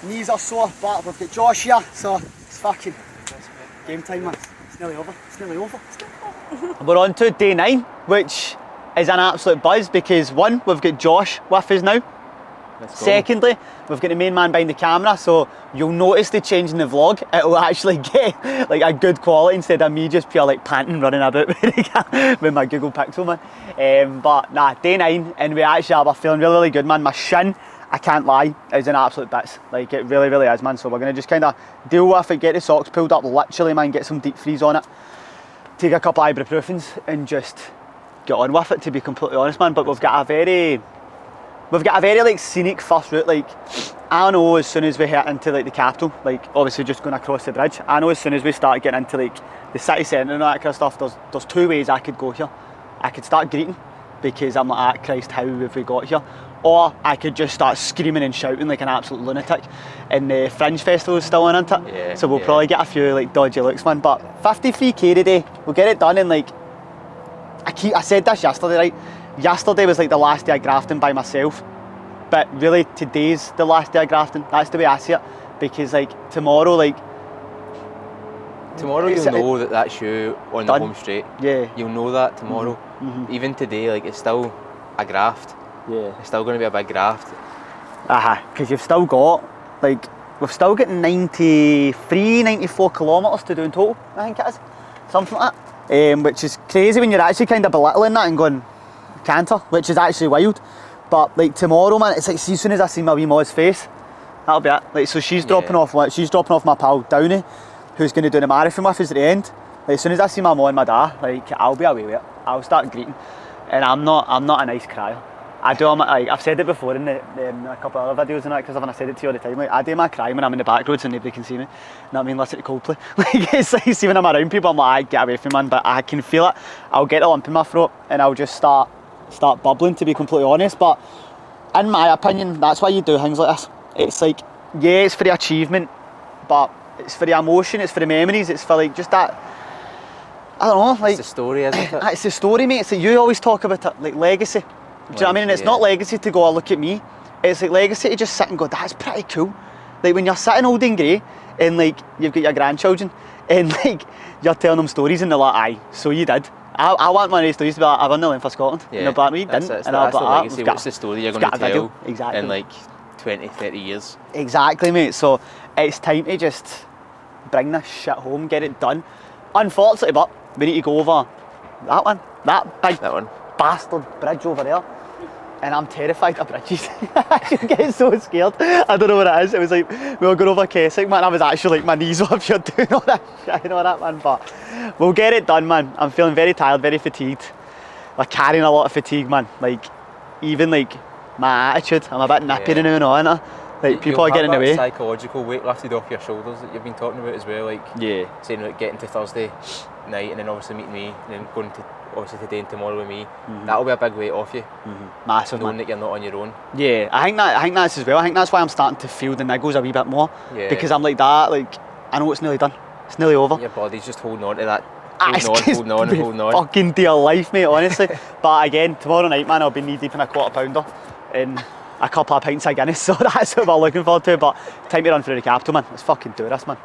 Knees are sore, but we've got Josh here, so it's fucking game time, man. It's nearly over. It's nearly over. We're on to day 9, which is an absolute buzz because one, we've got Josh with us now. Secondly, we've got the main man behind the camera, so you'll notice the change in the vlog. It'll actually get like a good quality instead of me just pure like panting running about with my Google Pixel, man. But nah, day 9, and we're feeling really, really good, man. My shin I can't lie, it's an absolute bits. Like, it really, really is, man. So we're going to just kind of deal with it, get the socks pulled up, literally, man, get some deep freeze on it, take a couple of ibuprofens and just get on with it, to be completely honest, man. But we've got a very like scenic first route. Like, I know as soon as we hit into like the capital, like obviously just going across the bridge, I know as soon as we start getting into like the city centre and all that kind of stuff, there's two ways I could go here. I could start greeting because I'm like, ah, Christ, how have we got here? Or I could just start screaming and shouting like an absolute lunatic. And the Fringe Festival is still on, isn't it? Yeah, so we'll probably get a few like dodgy looks, man. But 53k today, we'll get it done in like, I said this yesterday, right? Yesterday was like the last day of grafting by myself. But really today's the last day of grafting. That's the way I see it. Because like tomorrow, like... Tomorrow you'll know that that's you on done. the home straight. Yeah. You'll know that tomorrow. Even today, like, it's still a graft. Yeah. It's still going to be a big graft. Because you've still got, like, we've still got 93, 94 kilometres to do in total, I think it is. Something like that. Which is crazy when you're actually kind of belittling that and going, canter, which is actually wild. But like tomorrow, man, it's like, see, as soon as I see my wee Maud's face, that'll be it. Like, so she's dropping off my pal Downey, who's going to do the marathon with us at the end. Like, as soon as I see my mum and my dad, like, I'll be away with it. I'll start greeting. And I'm not a nice crier. I do, like, I've said it before in a couple of other videos and that, because I've said it to you all the time. Like, I do my crying when I'm in the back roads and nobody can see me. You know what I mean? Listen to Coldplay. Like, it's like, see, when I'm around people, I'm like, get away from me, man. But I can feel it. I'll get a lump in my throat and I'll just start bubbling, to be completely honest. But in my opinion, that's why you do things like this. It's like, yeah, it's for the achievement, but it's for the emotion, it's for the memories, it's for like just that, I don't know, like... It's the story, isn't it? It's the story, mate. It's like, you always talk about it, like legacy. Do you know what I mean? And it's not legacy to go, oh, look at me. It's like legacy to just sit and go, that's pretty cool. Like when you're sitting old and grey and like you've got your grandchildren and like you're telling them stories and they're like, aye, so you did. I want one of these stories to be like, I won the Lane for Scotland. Yeah, and they're like, no, you didn't. that's And I'll the be like, legacy. What's the story you're going to tell in like 20, 30 years? Exactly, mate. So it's time to just bring this shit home, get it done. Unfortunately, but we need to go over that big bastard bridge over there. And I'm terrified of bridges. I get so scared. I don't know what it is. It was like, we were going over Keswick, man. I was actually like, my knees were up here doing all that shit and all that, man. But we'll get it done, man. I'm feeling very tired, very fatigued. Like carrying a lot of fatigue, man. Like, even like my attitude, I'm a bit nippy now and all, innit? Like, people are getting in the way. Psychological weight lifted off your shoulders that you've been talking about as well. Like, saying like getting to Thursday night and then obviously meeting me and then going to obviously today and tomorrow with me. That'll be a big weight off you. Massive, knowing man. that you're not on your own. Yeah, I think that's as well. I think that's why I'm starting to feel the niggles a wee bit more. Yeah. Because I'm like that, like, I know it's nearly done. It's nearly over. Your body's just holding on to that. Holding on. Fucking dear life, mate, honestly. But again, tomorrow night, man, I'll be knee deep in a quarter pounder and a couple of pints of Guinness, so that's what we're looking forward to. But time to run through the capital, man. Let's fucking do this, man.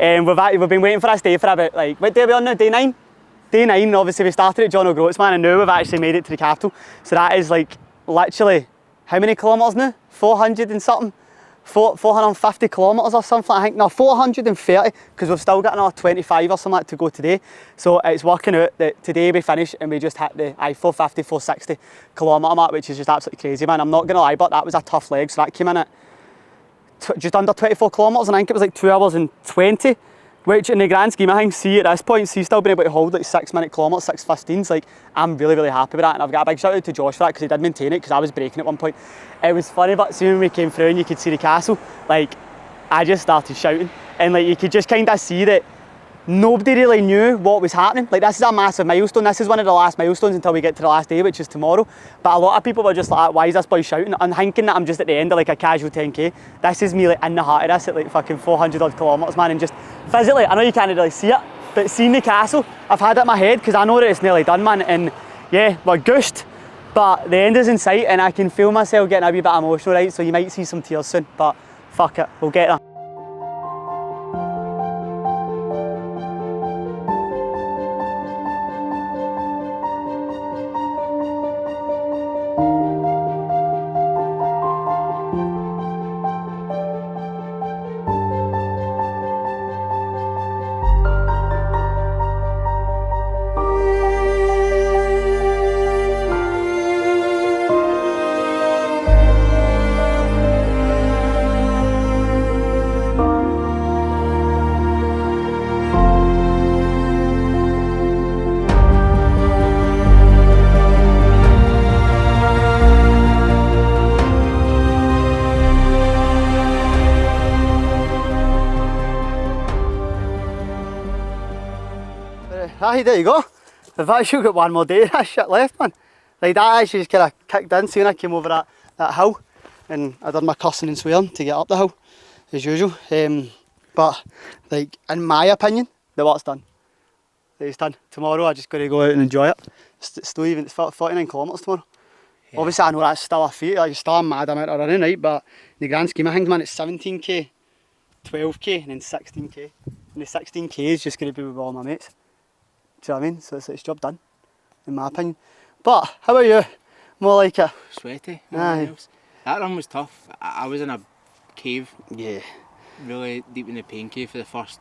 We've been waiting for this day for about, like, what day are we on now? Day 9? Day 9, obviously we started at John O'Groats, man, and now we've actually made it to the capital. So that is like, literally, how many kilometres now? 400 and something? 450 kilometres or something, I think. No, 430, because we've still got another 25 or something like to go today. So it's working out that today we finish and we just hit the 450, 460 kilometre mark, which is just absolutely crazy, man. I'm not going to lie, but that was a tough leg. So that came in at just under 24 kilometres, and I think it was like 2 hours and 20, which in the grand scheme of things, see at this point, see still being able to hold like 6 minute kilometres, 6:15s, like I'm really, really happy with that. And I've got a big shout out to Josh for that, because he did maintain it, because I was breaking at one point. It was funny, but soon when we came through and you could see the castle, like I just started shouting, and like you could just kind of see that nobody really knew what was happening. Like, this is a massive milestone. This is one of the last milestones until we get to the last day, which is tomorrow. But a lot of people were just like, why is this boy shouting? And thinking that I'm just at the end of like a casual 10k. This is me like in the heart of this at like fucking 400 odd kilometres, man. And just physically, I know you can't really see it, but seeing the castle, I've had it in my head, because I know that it's nearly done, man. And yeah, we're gushed, but the end is in sight, and I can feel myself getting a wee bit emotional, right? So you might see some tears soon, but fuck it, we'll get there. Aye, there you go. We've actually got one more day of that shit left, man. Like, that actually just kind of kicked in soon. I came over that hill, and I did my cussing and swearing to get up the hill, as usual. But, like, in my opinion, the work's done. It's done. Tomorrow I just got to go out and enjoy it. It's still even, it's 49 kilometres tomorrow. Yeah. Obviously I know that's still a feat, like, it's still a mad amount of running, right? But in the grand scheme of things, man, it's 17k, 12k, and then 16k. And the 16k is just going to be with all my mates. Do you know what I mean? So it's job done, in my opinion. But how about you? More like it? Sweaty. Aye. That run was tough. I was in a cave. Yeah. Really deep in the pain cave for the first,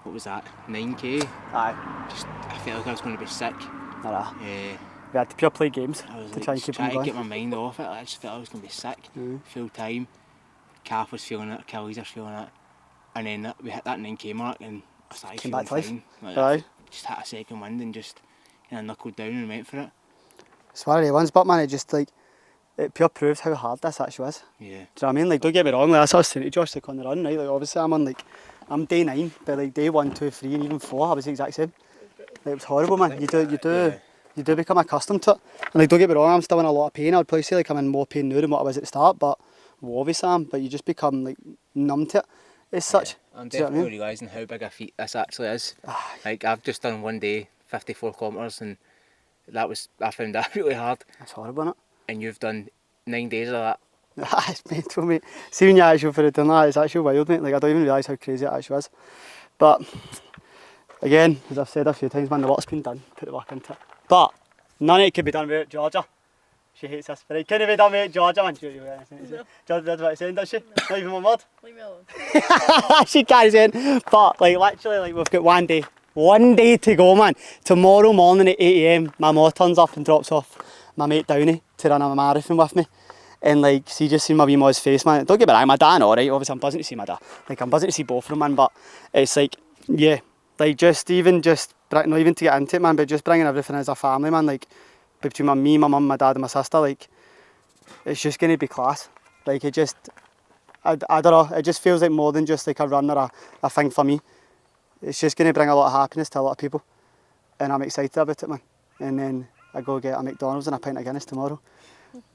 what was that, 9k? Aye. Just, I felt like I was going to be sick. Nah. We had to pure play games I was to like, try and keep them trying going. to get my mind off it. I just felt I was going to be sick full time. Calf was feeling it, Achilles was feeling it. And then we hit that 9k mark and I started Came feeling back twice. fine. Like, Aye. Just hit a second wind and just kind of knuckled down and went for it. It's one of the ones, but man, it just like, it pure proves how hard this actually is. Yeah. Do you know what I mean? Like, don't get me wrong, like, that's what I was saying to Josh, like, on the run, right? Like, obviously I'm day 9, but like day 1, 2, 3 and even 4, I was the exact same. Like, it was horrible, man. You do become accustomed to it. And like, don't get me wrong, I'm still in a lot of pain. I'd probably say like I'm in more pain now than what I was at the start, but well, obviously but you just become like numb to it as such. I'm Do you know what I definitely mean? realising how big a feat this actually is. Like, I've just done one day, 54 kilometres, and I found that really hard. That's horrible, isn't it? And you've done 9 days of that. It's mental, mate. See, when you actually for it done that, it's actually wild, mate. Like, I don't even realise how crazy it actually is. But again, as I've said a few times, man, the work's been done. Put the work into it. But none of it could be done without Georgia. She hates this, but it couldn't be done without Georgia, man. She got anything to say. Georgia did what I said, does she? Not even one word. Leave me alone. She can't say it. But like, literally, like, we've got one day to go, man. Tomorrow morning at 8 AM, my ma turns up and drops off my mate Downey to run a marathon with me. And like, see, just seeing my wee ma's face, man. Don't get me wrong, my dad, alright. Obviously, I'm buzzing to see my dad. Like, I'm buzzing to see both of them, man. But it's like, yeah, like, not even to get into it, man, but just bringing everything as a family, man. Like, between me, my mum, my dad, and my sister, like, it's just gonna be class. Like, it just, I don't know. It just feels like more than just like a run or a thing for me. It's just gonna bring a lot of happiness to a lot of people, and I'm excited about it, man. And then I go get a McDonald's and a pint of Guinness tomorrow.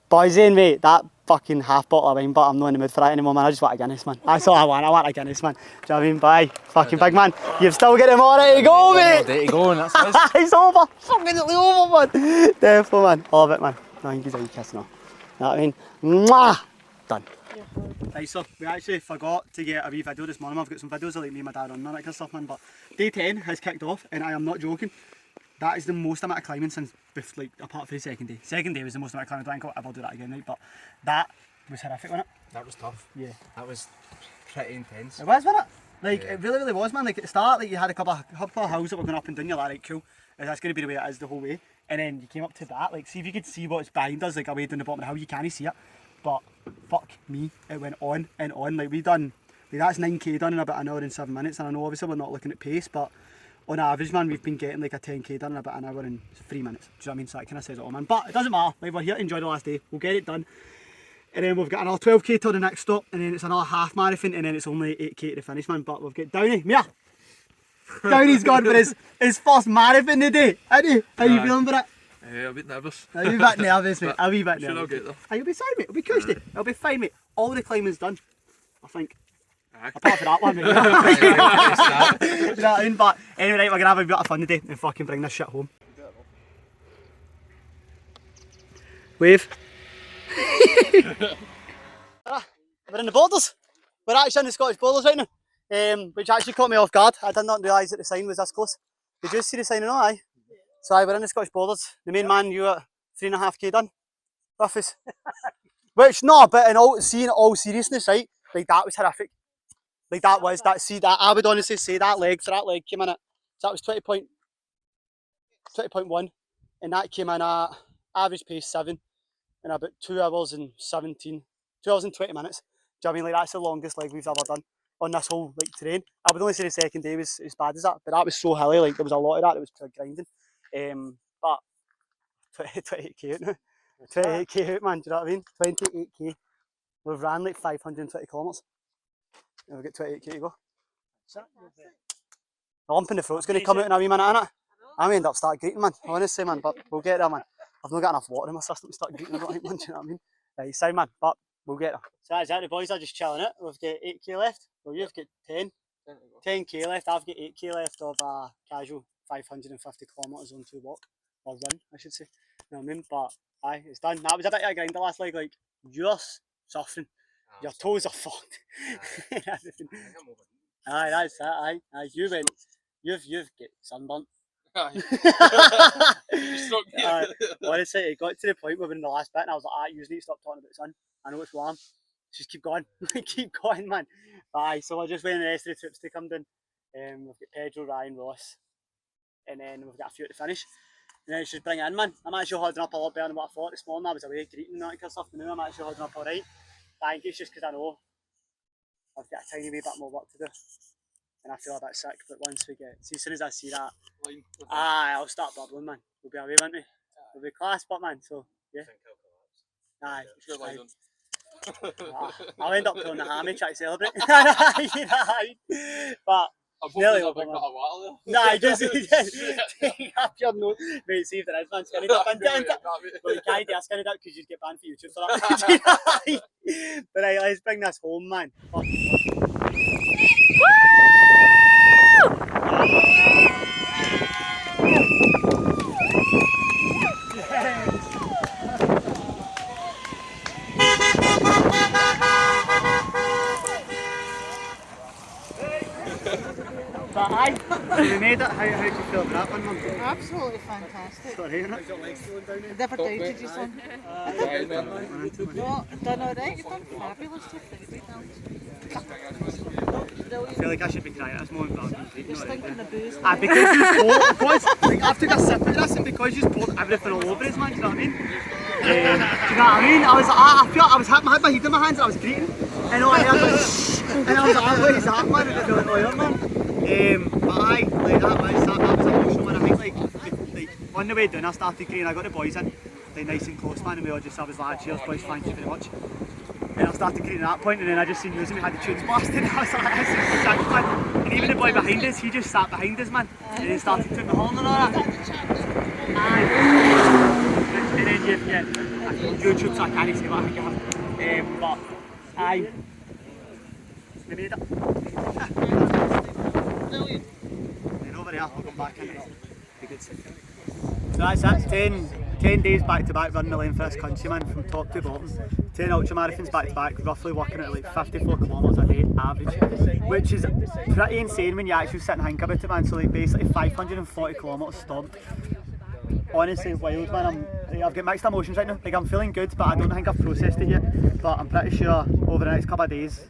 Boys in, mate, that fucking half bottle of wine, but I'm not in the mood for that anymore, man. I just want a Guinness, man. That's all I want. I want a Guinness, man. Do you know what I mean? Bye. Fucking big man. You've still got them all ready to go, mate. Ready to go, and that's us. It's over. Fucking over, man. Definitely, man. All of it, man. No, he's a wee kiss now. You know what I mean? Mwah. Done. Right, so we actually forgot to get a wee video this morning. I've got some videos of like me and my dad running and that kind of stuff, man. But day 10 has kicked off, and I am not joking. That is the most amount of climbing since, like, apart from the second day. Second day was the most amount of climbing. I don't think I'll ever do that again, right? But that was horrific, wasn't it? That was tough. Yeah. That was pretty intense. It was, wasn't it? Like, it really, really was, man. Like, at the start, like, you had a couple of hills that were going up and down. You're like, right, cool. That's going to be the way it is the whole way. And then you came up to that. Like, see if you could see what's behind us, like, away down the bottom of the hill. You can't see it. But, fuck me, it went on and on. Like, we done, like, that's 9k done in about an hour and 7 minutes. And I know, obviously, we're not looking at pace, but on average, man, we've been getting, like, a 10k done in about an hour and 3 minutes. Do you know what I mean? So that kind of says it all, man. But it doesn't matter. Like, we're here to enjoy the last day. We'll get it done. And then we've got another 12k till the next stop, and then it's another half marathon, and then it's only 8k to the finish, man. But we've got Downey, Mia. Downey's gone for his first marathon today, isn't he? How you feeling for it? A bit nervous. A wee bit nervous, mate. A wee bit Sure, I'll nervous. get there. You'll be fine, mate. It'll be cushy. It'll be fine, mate. All the climbing's done, I think. Aye. Apart from that one, mate. You know what I mean? But anyway, right, we're gonna have a bit of fun today and fucking bring this shit home. Wave. We're in the borders. We're actually in the Scottish borders right now, which actually caught me off guard. I did not realise that the sign was this close. Did you see the sign or not? Aye. So aye, we're in the Scottish borders. The main man, you at 3.5k done. Rough as. Which no, but in all seriousness, right? Like that was horrific. Like that was that. See that? I would honestly say that leg came in at. So that was 20.1, and that came in at average pace 7 in about 2 hours and 17. 2 hours and 20 minutes. Do you know what I mean? Like that's the longest leg we've ever done on this whole like terrain. I would only say the second day was as bad as that, but that was so hilly. Like there was a lot of that was grinding. But 28k out now. 28k out, man. Do you know what I mean? 28k. We've ran like 520 kilometres. And we've got 28k to go. The lump in the throat's going to come out in a wee minute, innit? I may end up start greeting, man. Honestly, man. But we'll get there, man. I've not got enough water in my system to start greeting everything, man. Do you know what I mean? Right, sound, man. But we'll get there. So that's it, the boys are just chilling it. We've got 8k left. Well, you've got 10k left. I've got 8k left of a casual 550 kilometres on to walk. Or run, I should say. You know what I mean? But aye, it's done. That was a bit of a grind the last leg. Like, you're suffering. Your toes are fucked. Aye, that's it. Aye. You've got sunburnt. Honestly, it got to the point where we're in the last bit and I was like, you need to stop talking about the sun. I know it's warm. Just keep going. Keep going, man. But aye, so we're just waiting the rest of the troops to come down. We've got Pedro, Ryan, Ross, and then we've got a few at the finish. And then it's just bring it in, man. I'm actually holding up a lot better than what I thought this morning. I was away greeting and that kind of stuff, but now I'm actually holding up alright. I think it's just because I know I've got a tiny wee bit more work to do. And I feel a bit sick, but once we get, see, as soon as I see that, I'll start bubbling, man. We'll be away, won't we? We'll be class, but man, so, yeah. Aye. I'll end up pulling the hammy, try to celebrate. But, I'm nearly hoping over, there's a big bit of water there. nah, just take up your note. Mate, see if there is, man. Skinny dip into it. But you can't do a skinny dip because you'd get banned for YouTube for that. But right, let's bring this home, man. But aye, we made it. How do you feel about that one, Mum? Absolutely fantastic. Sorry, innit? Your legs feeling down there? Never doubted you, son. No, done alright. You've done fabulous. I feel like I should be crying at this moment, but I've been drinking You're already. stinking the booze. Because you poured, like, I've took a sip of this and because you poured everything all over us, man, do you know what I mean? Do you know what I mean? I was like, I had my head in my hands and I was greeting, and all I heard was shh, and I was like, what is that, man? And I feel like, oh yeah, man. But aye, like that was emotional, and I think like on the way down I started greeting. I got the boys in, like nice and close, man, and we all just, I was like, cheers boys, thank you very much. And I started greeting at that point, and then I just seen Rosie, we had the tunes blasting. I was like, this is the chance, man. And even the boy behind us, he just sat behind us, man. And he started tooting the horn and all that. Aye. And then YouTube, so I can't say what I think of him. But, aye. We made it. Brilliant. And over there, I'll come back in the good side. that's it. 10 days back to back running the length of this country, man, from top to bottom. 10 ultramarathons back to back, roughly working at like 54 kilometres a day average, which is pretty insane when you actually sit and think about it, man. So like basically 540 kilometres stomped. Honestly, wild, man. I've got mixed emotions right now. Like, I'm feeling good, but I don't think I've processed it yet. But I'm pretty sure over the next couple of days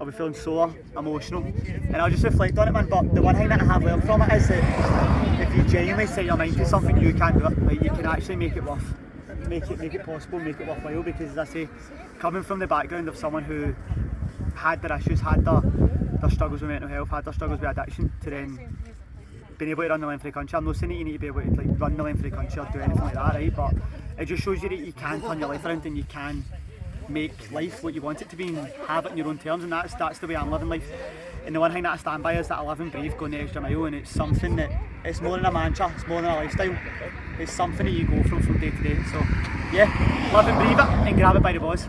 I'll be feeling sore, emotional, and I'll just reflect on it, man. But the one thing that I have learned from it is that if you genuinely set your mind to something, you can do it. Like, you can actually make it worth, make it possible, make it worthwhile. Because as I say, coming from the background of someone who had their issues, had their struggles with mental health, had their struggles with addiction, to then being able to run the length of the country. I'm not saying that you need to be able to like run the length of the country or do anything like that, right? But it just shows you that you can turn your life around and you can make life what you want it to be and have it in your own terms, and that's the way I'm living life. And the one thing that I stand by is that I live and breathe going the extra mile, and it's something that, it's more than a mantra, it's more than a lifestyle, it's something that you go from day to day. So yeah, live and breathe it and grab it by the balls.